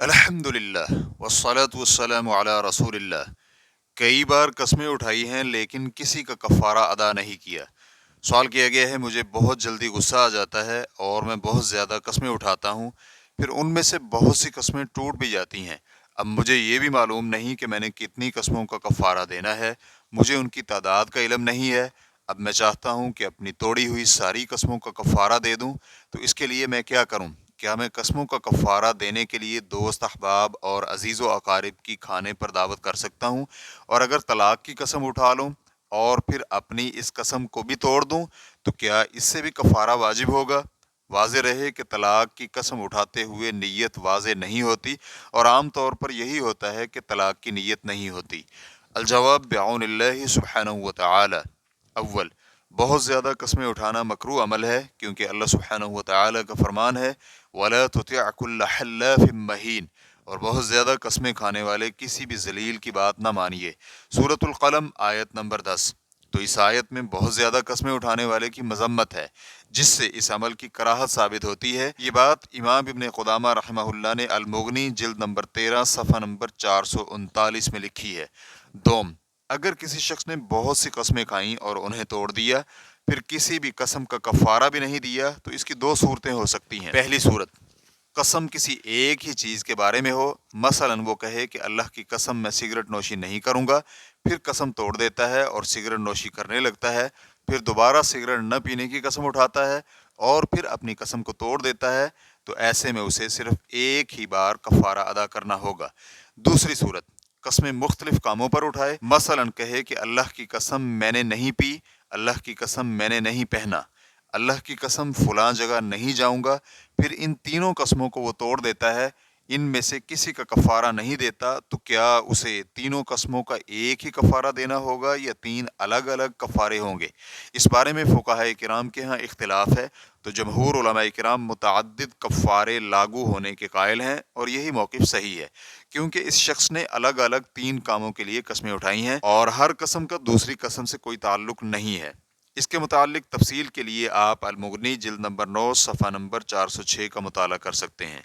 अल्हम्दुलिल्लाह वस्सलातु वस्सलामु अला रसूलिल्लाह। कई बार कस्में उठाई हैं लेकिन किसी का कफ़ारा अदा नहीं किया। सवाल किया गया है, मुझे बहुत जल्दी गुस्सा आ जाता है और मैं बहुत ज़्यादा कस्में उठाता हूँ, फिर उनमें से बहुत सी कस्में टूट भी जाती हैं। अब मुझे ये भी मालूम नहीं कि मैंने कितनी कस्मों का कफ़ारा देना है, मुझे उनकी तादाद का इल्म नहीं है। अब मैं चाहता हूँ कि अपनी तोड़ी हुई सारी कस्मों का कफ़ारा दे दूँ, तो इसके लिए मैं क्या करूँ? क्या मैं कस्मों का कफ़ारा देने के लिए दोस्त, अहबाब और अज़ीज़ व अकारिब की खाने पर दावत कर सकता हूँ? और अगर तलाक की कसम उठा लूँ और फिर अपनी इस कसम को भी तोड़ दूं, तो क्या इससे भी कफ़ारा वाजिब होगा? वाज़े रहे कि तलाक की कसम उठाते हुए नीयत वाज़े नहीं होती और आम तौर पर यही होता है कि तलाक की नीयत नहीं होती। अल-जवाब बिअौनिल्लाहि सुब्हानहु व तआला। अव्वल, बहुत ज़्यादा कस्में उठाना मकरूह अमल है, क्योंकि अल्लाह सुब्हानहु व तआला का फरमान है, वला तुतिअ कुल्ल हल्लाफिम महीन, और बहुत ज़्यादा कस्में खाने वाले किसी भी जलील की बात ना मानिए। सूरतुल कलम आयत नंबर 10। तो इस आयत में बहुत ज़्यादा कस्में उठाने वाले की मजम्मत है, जिससे इस अमल की कराहत साबित होती है। ये बात इमाम इब्ने क़ुदामा रहमहुल्लाह ने अल मुग़नी जिल्द नंबर 13 सफ़ा नंबर 439 में लिखी है। दोम, अगर किसी शख्स ने बहुत सी कस्में खाईं और उन्हें तोड़ दिया, फिर किसी भी कसम का कफ़ारा भी नहीं दिया, तो इसकी दो सूरतें हो सकती हैं। पहली सूरत, कसम किसी एक ही चीज़ के बारे में हो, मसलन वो कहे कि अल्लाह की कसम मैं सिगरेट नोशी नहीं करूँगा, फिर कसम तोड़ देता है और सिगरेट नोशी करने लगता है, फिर दोबारा सिगरेट न पीने की कसम उठाता है और फिर अपनी कसम को तोड़ देता है, तो ऐसे में उसे सिर्फ एक ही बार कफ़ारा अदा करना होगा। दूसरी सूरत, कस्में मुख्तलिफ कामों पर उठाए, मसलन कहे कि अल्लाह की कसम मैंने नहीं पी, अल्लाह की कसम मैंने नहीं पहना, अल्लाह की कसम फ़लाँ जगह नहीं जाऊँगा, फिर इन तीनों कस्मों को वो तोड़ देता है, इनमें से किसी का कफ़ारा नहीं देता, तो क्या उसे तीनों कस्मों का एक ही कफ़ारा देना होगा या तीन अलग-अलग कफ़ारे होंगे? इस बारे में फ़ुक़हाए किराम के यहाँ इख्तिलाफ़ है, तो जमहूर उलमाए किराम मुतअद्दिद कफ़ारे लागू होने के कायल हैं और यही मौक़िफ़ सही है, क्योंकि इस शख्स ने अलग-अलग तीन कामों के लिए कस्में उठाई हैं और हर कसम का दूसरी कसम से कोई ताल्लुक़ नहीं है। इसके मुतालिक तफसील के लिए आप अल-मुग़नी जिल्द नंबर 9 सफ़ा नंबर 406 का मुताला कर सकते हैं।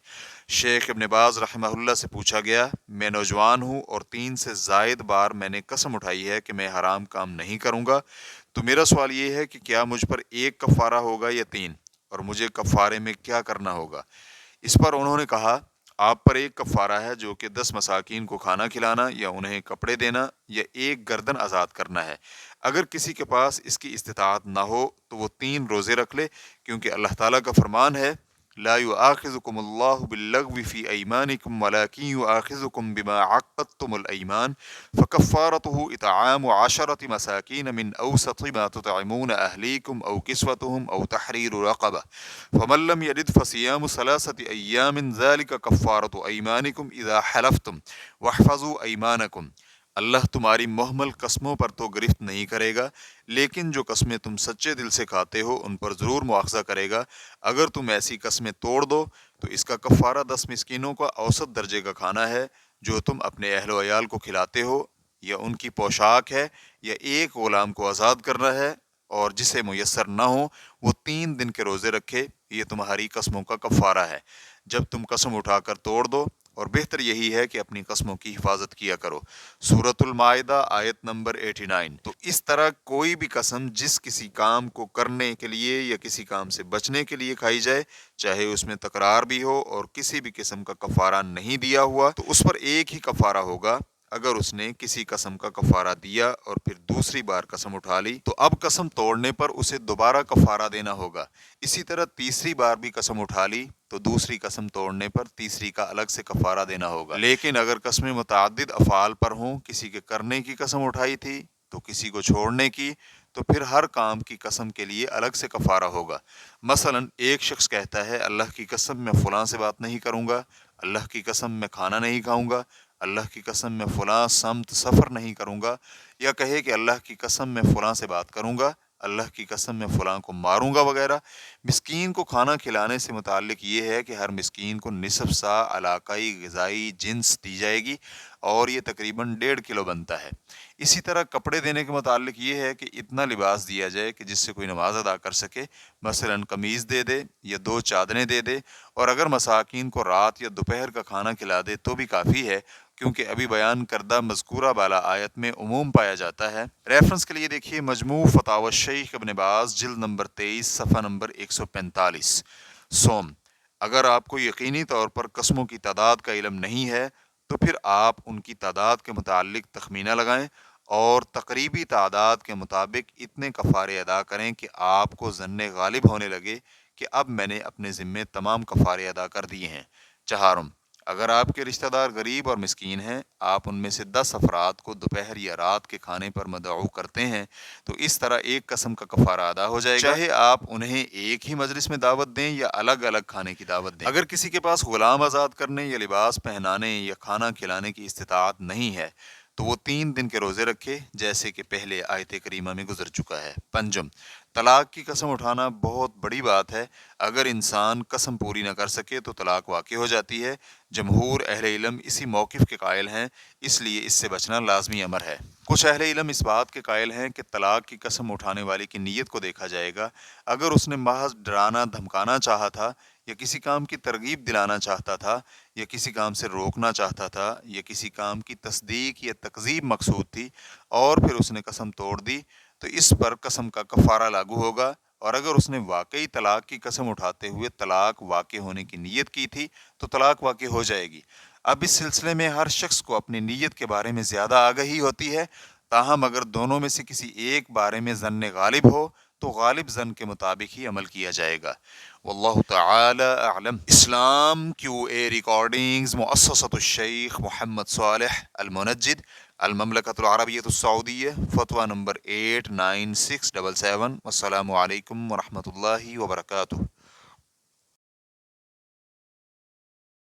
शेख इब्न बाज़ रहमहुल्लाह से पूछा गया, मैं नौजवान हूँ और 3 से ज़ायद बार मैंने कसम उठाई है कि मैं हराम काम नहीं करूँगा, तो मेरा सवाल ये है कि क्या मुझ पर एक कफ़ारा होगा या 3, और मुझे कफ़ारे में क्या करना होगा? इस पर उन्होंने कहा, आप पर एक कफ़ारा है जो कि 10 मसाकीन को खाना खिलाना या उन्हें कपड़े देना या एक गर्दन आज़ाद करना है। अगर किसी के पास इसकी इस्तिताअत ना हो, तो वो 3 रोज़े रख ले, क्योंकि अल्लाह ताला का फरमान है, ला युआखिज़ुकुमुल्लाहु बिल्लग़्वी फ़ी अयमानिकुम वलाकिन युआखिज़ुकुम बिमा अक़्क़दतुमुल अयमान फ़कफ़्फ़ारतुहु इत्आमु 10 मसाकीन मिन अवसति मा तुतइमून अहलीकुम औ किस्वतुहुम औ तहरीरु रक़बह फ़मन लम यजिद फ़सियामु सलासति अय्यामिन ज़ालिका कफ़्फ़ारतु अयमानिकुम इज़ा हलफ़्तुम वहफ़ज़ू अयमानकुम। अल्लाह तुम्हारी मुहम्मल कस्मों पर तो गिरफ्त नहीं करेगा, लेकिन जो कस्में तुम सच्चे दिल से खाते हो उन पर ज़रूर मुआख़ज़ा करेगा। अगर तुम ऐसी कस्में तोड़ दो, तो इसका कफ़ारा 10 मिस्कीनों का औसत दर्जे का खाना है, जो तुम अपने अहल व अयाल को खिलाते हो, या उनकी पोशाक है, या एक ग़ुलाम को आज़ाद करना है, और जिसे मुयस्सर न हो वो 3 दिन के रोज़े रखे, ये तुम्हारी कस्मों का कफ़ारा है। जब तुम कसम उठाकर तोड़ दो, और बेहतर यही है कि अपनी कस्मों की हिफाजत किया करो। सूरतुल माइदा आयत नंबर 89। तो इस तरह कोई भी कसम जिस किसी काम को करने के लिए या किसी काम से बचने के लिए खाई जाए, चाहे उसमें तकरार भी हो और किसी भी किस्म का कफ़ारा नहीं दिया हुआ, तो उस पर एक ही कफ़ारा होगा। अगर उसने किसी कसम का कफ़ारा दिया और फिर दूसरी बार कसम उठा ली, तो अब कसम तोड़ने पर उसे दोबारा कफ़ारा देना होगा। इसी तरह तीसरी बार भी कसम उठा ली, तो दूसरी कसम तोड़ने पर तीसरी का अलग से कफ़ारा देना होगा। लेकिन अगर कस्में मुतअद्दिद अफ़आल पर हों, किसी के करने की कसम उठाई थी, तो किसी को छोड़ने की, तो फिर हर काम की कसम के लिए अलग से कफ़ारा होगा। मसलन एक शख्स कहता है, अल्लाह की कसम मैं फ़लाँ से बात नहीं करूँगा, अल्लाह की कसम मैं खाना नहीं खाऊँगा, अल्लाह की कसम मैं फ़लाँ समत सफ़र नहीं करूँगा, या कहे कि अल्लाह की कसम मैं फ़लाँ से बात करूँगा, اللہ کی قسم میں فلاں کو ماروں گا وغیرہ۔ مسکین کو کھانا کھلانے سے متعلق یہ ہے کہ ہر مسکین کو نصف سا علاقائی غذائی جنس دی جائے گی اور یہ تقریباً 1.5 کلو بنتا ہے۔ اسی طرح کپڑے دینے کے متعلق یہ ہے کہ اتنا لباس دیا جائے کہ جس سے کوئی نماز ادا کر سکے، مثلاً قمیض دے دے یا 2 چادریں دے دے، اور اگر مساکین کو رات یا دوپہر کا کھانا کھلا دے تو بھی کافی ہے، کیونکہ ابھی بیان کردہ مذکورہ بالا آیت میں عموم پایا جاتا ہے۔ ریفرنس کے لیے دیکھیے مجموع فتاوی شیخ ابن باز جلد نمبر 23 صفحہ نمبر 145۔ سوم، اگر آپ کو یقینی طور پر قسموں کی تعداد کا علم نہیں ہے تو پھر آپ ان کی تعداد کے متعلق تخمینہ لگائیں اور تقریبی تعداد کے مطابق اتنے کفارے ادا کریں کہ آپ کو ظن غالب ہونے لگے کہ اب میں نے اپنے ذمے تمام کفارے ادا کر دیے ہیں۔ چہارم، اگر آپ کے رشتہ دار غریب اور مسکین ہیں، آپ ان میں سے 10 افراد کو دوپہر یا رات کے کھانے پر مدعو کرتے ہیں تو اس طرح ایک قسم کا کفارہ ادا ہو جائے گا، چاہے آپ انہیں ایک ہی مجلس میں دعوت دیں یا الگ الگ کھانے کی دعوت دیں۔ اگر کسی کے پاس غلام آزاد کرنے یا لباس پہنانے یا کھانا کھلانے کی استطاعت نہیں ہے تو وہ 3 دن کے روزے رکھے، جیسے کہ پہلے آیت کریمہ میں گزر چکا ہے۔ پنجم، طلاق کی قسم اٹھانا بہت بڑی بات ہے۔ اگر انسان قسم پوری نہ کر سکے تو طلاق واقع ہو جاتی ہے۔ جمہور اہل علم اسی موقف کے قائل ہیں، اس لیے اس سے بچنا لازمی امر ہے۔ کچھ اہل علم اس بات کے قائل ہیں کہ طلاق کی قسم اٹھانے والے کی نیت کو دیکھا جائے گا۔ اگر اس نے محض ڈرانا دھمکانا چاہا تھا یا کسی کام کی ترغیب دلانا چاہتا تھا یا کسی کام سے روکنا چاہتا تھا یا کسی کام کی تصدیق یا تکذیب مقصود تھی اور پھر اس نے قسم توڑ دی تو اس پر قسم کا کفارہ لاگو ہوگا، اور اگر اس نے واقعی طلاق کی قسم اٹھاتے ہوئے طلاق واقع ہونے کی نیت کی تھی تو طلاق واقع ہو جائے گی۔ اب اس سلسلے میں ہر شخص کو اپنی نیت کے بارے میں زیادہ آگہی ہوتی ہے، تاہم اگر دونوں میں سے کسی ایک بارے میں ظن غالب ہو تو غالب ظن کے مطابق ہی عمل کیا جائے گا۔ واللہ تعالی اعلم۔ اسلام کیو اے ریکارڈنگز، مؤسسۃ الشیخ محمد صالح المنجد، المملکۃ العربیۃ السعودیہ، فتویٰ نمبر 89677۔ والسلام علیکم ورحمۃ اللہ وبرکاتہ۔